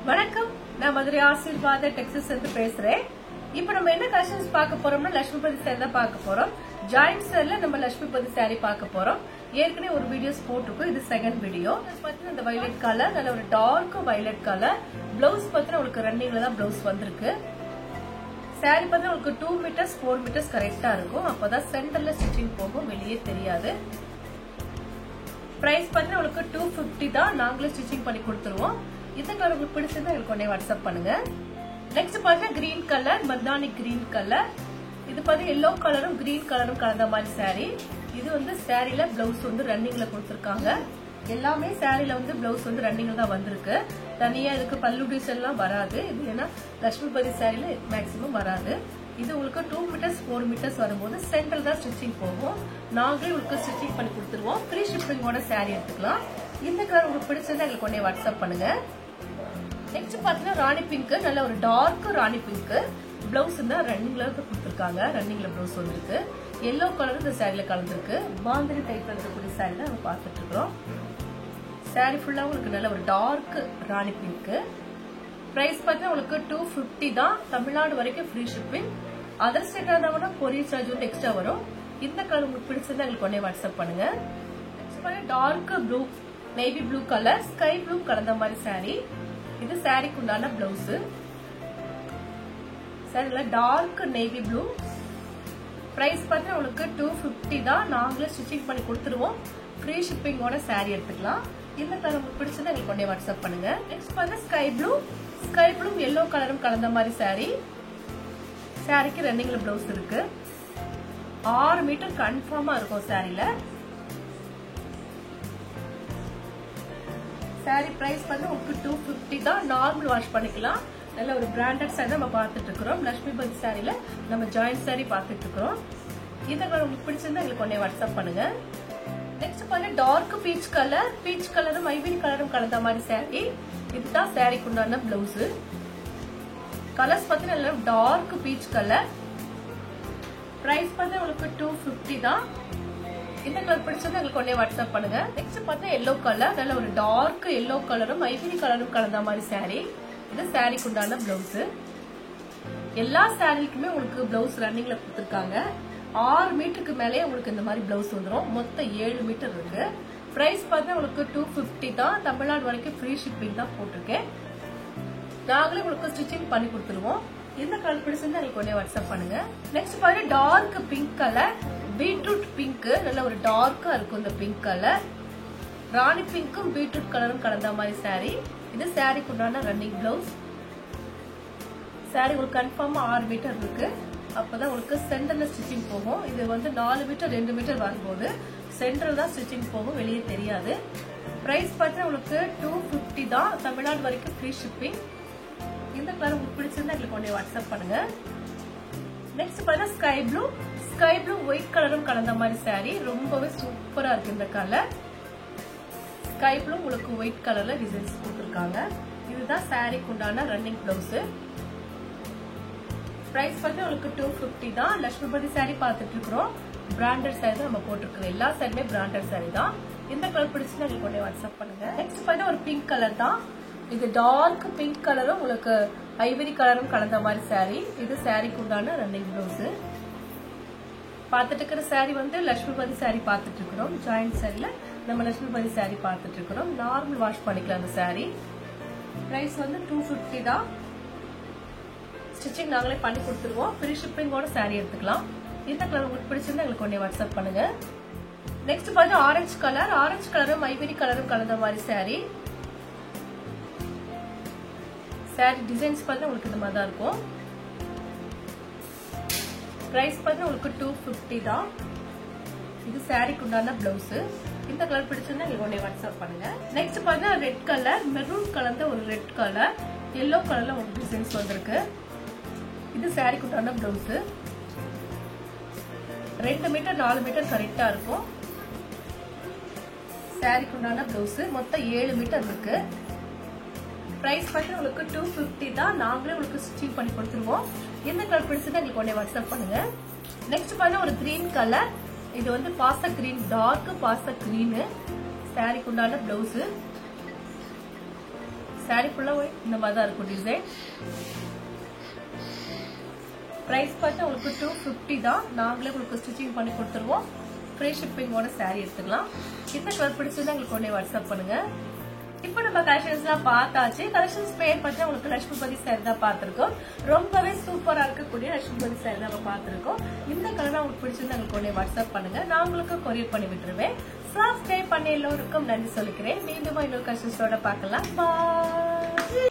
வணக்கம், நான் மதுரை ஆசீர்வாத டெக்ஸஸ் இருந்து பேசுறேன். இப்ப நம்ம என்ன கலெக்ஷன்ஸ் பார்க்க போறோம்னா லட்சுமிபதி சேரி தான் பார்க்க போறோம். ஜாயிண்ட் சேரில நம்ம லட்சுமிபதி சேரி பார்க்க போறோம். ஏற்கனவே ஒரு வீடியோஸ் போட்டிருக்கோம். இது செகண்ட் வீடியோ. பாத்தீங்கன்னா இந்த வயலட் கலர், நல்ல ஒரு டார்க் வயலட் கலர். பிளவுஸ் பாத்தீங்கன்னா உங்களுக்கு ரன்னிங்ல தான் பிளவுஸ் வந்திருக்கு. சேரி பாத்தீங்கன்னா உங்களுக்கு 2 மீட்டர்ஸ் 4 மீட்டர்ஸ் கரெக்டா இருக்கும். அப்பதான் சென்டர்ல ஸ்டிச்சிங் போகும், வெளியே தெரியாது. பிரைஸ் பாத்தீங்கன்னா உங்களுக்கு 250 தான். நாங்களே ஸ்டிச்சிங் பண்ணி கொடுத்துருவோம். இந்த கலர் உங்களுக்கு பிடிச்சிருந்தா எங்களுக்கு உடனே வாட்ஸ்அப் பண்ணுங்க. நெக்ஸ்ட் பாத்தீங்கன்னா கிரீன் கலர், மர்தானி கிரீன் கலர். இது பாத்தீங்கன்னா எல்லோ கலரும் கிரீன் கலரும் கலந்த மாதிரி சாரி. இது வந்து சாரில பிளவுஸ் வந்து ரன்னிங்ல கொடுத்திருக்காங்க. எல்லாமே சாரில வந்து பிளவுஸ் வந்து ரன்னிங்ல தான் வந்திருக்கு. தனியா இதுக்கு பல்லு டிசைன் எல்லாம் வராது. இது ஏன்னா லட்சுமிபதி சாரில மேக்சிமம் வராது. இது உங்களுக்கு 2 மீட்டர்ஸ் 4 மீட்டர்ஸ் வரும்போது சென்டர் தான் ஸ்டிச்சிங் போகும். நாங்களே உங்களுக்கு ஸ்டிச்சிங் பண்ணி கொடுத்துருவோம். ஃப்ரீ ஷிப்பிங்கோட சாரி எடுத்துக்கலாம். இந்த கலர் உங்களுக்கு பிடிச்சிருந்தா எங்களுக்கு உடனே வாட்ஸ்அப் பண்ணுங்க. நெக்ஸ்ட் பாத்தீங்கன்னா ராணி பிங்க், நல்ல ஒரு டார்க் ராணி பிங்க். பிளவுஸ் தான் ரன்னிங்ல கொடுத்துருக்காங்க. ரன்னிங்ல பிளவுஸ் வந்துருக்கு. எல்லோ கலர் இந்த சாரில கலந்துருக்கு. பாந்தினி டைப்ல இருக்கக்கூடிய சாரி தான் நம்ம பார்த்துட்டு இருக்கிறோம். சாரி ஃபுல்லா உங்களுக்கு நல்ல ஒரு டார்க் ராணி பிங்க். பிரைஸ் பார்த்தா உங்களுக்கு 250 தான். தமிழ்நாடு வரைக்கும் ஃப்ரீ ஷிப்பிங். அதர் ஸ்டேட் இருந்தாங்கன்னா கொரியர் சார்ஜ் வந்து எக்ஸ்ட்ரா வரும். இந்த கலர் உங்களுக்கு பிடிச்சிருந்தா எங்களுக்கு உடனே வாட்ஸ்அப் பண்ணுங்க. Dark blue, navy blue colour, sky blue கலந்த மாதிரி சாரி. இது சாரிக்கு உண்டான பிளவுஸ். சாரில டார்க் நேவி ப்ளூ. பிரைஸ் பார்த்தா உங்களுக்கு 250 தான். நாங்களே ஸ்டிச்சிங் பண்ணி கொடுத்துருவோம். ஃப்ரீ ஷிப்பிங்கோட சாரி எடுத்துக்கலாம். இந்த கலர் உங்களுக்கு பிடிச்சதை எங்களுக்கு உடனே வாட்ஸ்அப் பண்ணுங்க. நெக்ஸ்ட் பார்த்தா sky blue, sky blue yellow கலரும் கலந்த மாதிரி சாரி. சாரிக்கு ரன்னிங்ல பிளவுஸ் இருக்கு. 6 மீட்டர் கன்ஃபார்மா இருக்கும் சாரில. சாரி பிரைஸ் வந்து உங்களுக்கு 250 தான். நார்மல் வாஷ் பண்ணிக்கலாம். நல்ல ஒரு பிராண்டட் சாரி நம்ம பார்த்துட்டு இருக்கிறோம். லட்சுமிபதி சாரில நம்ம ஜாயிண்ட் சாரி பார்த்துட்டு இருக்கிறோம். இந்த கலர் உங்களுக்கு பிடிச்சிருந்தா எங்களுக்கு உடனே வாட்ஸ்அப் பண்ணுங்க. நெக்ஸ்ட் பாருங்க டார்க் பீச் கலர், பீச் கலரும் ஐவிரி கலரும் கலந்த மாதிரி சாரி. இதுதான் சாரிக்கு உண்டான பிளவுஸ். கலர்ஸ் பார்த்தீங்கன்னா டார்க் பீச் கலர். பிரைஸ் பார்த்தா உங்களுக்கு 250 தான். இந்த கலர் பிடிச்சது எங்களுக்கு உடனே வாட்ஸ்அப் பண்ணுங்க. நெக்ஸ்ட் பார்த்தா எல்லோ கலர், நல்ல ஒரு டார்க் எல்லோ கலரும் ஐவிரி கலரும் கலந்த மாதிரி சாரி. இது சாரிக்கு உண்டான பிளவுஸ். எல்லா சாரிக்குமே உங்களுக்கு பிளவுஸ் ரன்னிங்ல கொடுத்துருக்காங்க. 6 மீட்டருக்கு மேலே உங்களுக்கு இந்த மாதிரி பிளவுஸ் வந்துடும். மொத்தம் 7 மீட்டர் இருக்கு. பிரைஸ் பார்த்தா உங்களுக்கு 250 தான். தமிழ்நாடு வரைக்கும் ஃப்ரீ ஷிப்பிங் தான் போட்டிருக்கேன். நாங்களே உங்களுக்கு ஸ்டிச்சிங் பண்ணி கொடுத்துருவோம். இந்த கலர் பிடிச்சிருந்தா எனக்கு உடனே வாட்ஸ்அப் பண்ணுங்க. நெக்ஸ்ட் பாருங்க dark pink colour, beetroot pink. நல்ல ஒரு டார்க்கா இருக்கும் இந்த பிங்க் கலர். ராணி பிங்க்கும் பீட்ரூட் கலரும் கலந்த மாதிரி சாரி. இது சாரிக்கு உண்டான ரன்னிங் பிளவுஸ். சாரி உங்களுக்கு கன்ஃபார்மா 6 மீட்டர் இருக்கு. அப்பதான் உங்களுக்கு சென்டர்ல ஸ்டிச்சிங் போகும். இது வந்து 4 மீட்டர் 2 மீட்டர் வரும்போது சென்டர் தான் ஸ்டிச்சிங் போகும், வெளியே தெரியாது. பிரைஸ் பார்த்தா உங்களுக்கு 250 தான். தமிழ்நாடு வரைக்கும் ஃப்ரீ ஷிப்பிங். இந்த கலர் உங்களுக்கு பிடிச்சிருந்தா எங்களுக்கு உடனே வாட்ஸ்அப் பண்ணுங்க. நெக்ஸ்ட் பார்த்தா sky blue, sky blue white கலரும் கலந்த மாதிரி சாரி. ரொம்பவே சூப்பரா இருக்கு இந்த கலர். ஸ்கை ப்ளூ உங்களுக்கு ஒயிட் கலர்ல டிசைன்ஸ் கொடுத்துருக்காங்க. இதுதான் சாரிக்கு உண்டான ரன்னிங் பிளவுஸ். பிரைஸ் வந்து உங்களுக்கு 250 தான். லட்சுமிபதி சாரி பார்த்துட்டு இருக்கிறோம். பிராண்டட் சாரி தான் நம்ம போட்டுருக்கோம். எல்லா சாரியுமே பிராண்டட் சாரி தான். இந்த கலர் பிடிச்சுன்னா உங்களுக்கு உடனே வாட்ஸ்அப் பண்ணுங்க. நெக்ஸ்ட் பார்த்தா ஒரு பிங்க் கலர் தான். இது டார்க் பிங்க் கலரும் உங்களுக்கு ஐவரி கலரும் கலந்த மாதிரி சாரி. இது சாரிக்கு உண்டான ரன்னிங் பிளவுஸ். பார்த்துட்டு இருக்கிற சாரி வந்து லட்சுமிபதி சாரி பார்த்துட்டு இருக்கிறோம். ஜாயிண்ட் சாரில நம்ம லட்சுமிபதி சாரி பார்த்துட்டு இருக்கிறோம். நார்மல் வாஷ் பண்ணிக்கலாம் அந்த சாரி. பிரைஸ் வந்து 250 தான். ஸ்டிச்சிங் நாங்களே பண்ணி கொடுத்துருவோம். ஃப்ரீ ஷிப்பிங்கோட சாரி எடுத்துக்கலாம். இந்த கலர் உங்களுக்கு பிடிச்சிருந்தா எங்களுக்கு உடனே வாட்ஸ்அப் பண்ணுங்க. நெக்ஸ்ட் பாருங்க ஆரஞ்சு கலர், ஆரஞ்சு கலரும் ஐவரி கலரும் கலந்த மாதிரி சாரி. சாரி டிசைன்ஸ் பார்த்தா உங்களுக்கு இந்த மாதிரி தான் இருக்கும். பிரைஸ் பார்த்தா உங்களுக்கு 250 தான். இது சாரிக்கு உண்டான பிளவுஸ். இந்த கலர் பிடிச்சிருந்தா நீங்க உடனே வாட்ஸ்அப் பண்ணுங்க. நெக்ஸ்ட் பார்த்தா ரெட் கலர், மெரூன் கலந்த ஒரு ரெட் கலர், எல்லோ கலர்ல ஒரு டிசைன்ஸ் வந்திருக்கு. இது சாரிக்கு உண்டான பிளவுஸ். 2 மீட்டர் 4 மீட்டர் கரெக்டா இருக்கும். சாரிக்கு உண்டான பிளவுஸ். மொத்தம் 7 மீட்டர் இருக்கு. பிரைஸ் பார்த்தா உங்களுக்கு 250 தான். நாங்களே உங்களுக்கு ஸ்டிச்சிங் பண்ணி கொடுத்துருவோம். எந்த கலர் பிடிச்சதா எங்களுக்கு உடனே வாட்ஸ்அப் பண்ணுங்க. நெக்ஸ்ட் பார்த்தா ஒரு கிரீன் கலர். இது வந்து பாஸ்தா கிரீன், டார்க் பாஸ்தா கிரீன். சாரிக்கு உண்டான பிளவுஸ். சாரி ஃபுல்லா இந்த மாதிரி தான் இருக்கும் டிசைன். பிரைஸ் பார்த்தா உங்களுக்கு 250 தான். நாங்களே உங்களுக்கு ஸ்டிச்சிங் பண்ணி கொடுத்துருவோம். ஃப்ரீ ஷிப்பிங்கோட சாரி எடுத்துக்கலாம். இந்த கலர் பிடிச்சது எங்களுக்கு உடனே வாட்ஸ்அப் பண்ணுங்க. இப்ப நம்ம கலெக்ஷன்ஸ் எல்லாம் பார்த்தாச்சு. கலெக்ஷன்ஸ் பேர் பத்தி உங்களுக்கு லட்சுமிபதி சாரி தான் பார்த்திருக்கோம். ரொம்பவே சூப்பரா இருக்கக்கூடிய லட்சுமிபதி சாரி தான் நம்ம பார்த்திருக்கோம். இந்த கலர் உங்களுக்கு பிடிச்சிருந்தா எங்களுக்கு உடனே வாட்ஸ்அப் பண்ணுங்க. நான் உங்களுக்கு கொரியர் பண்ணி விட்டுருவேன். சப்ஸ்கிரைப் பண்ண எல்லோருக்கும் நன்றி சொல்லிக்கிறேன். மீண்டும் இன்னொரு கலெக்ஷன்ஸோட பார்க்கலாம். பாய்.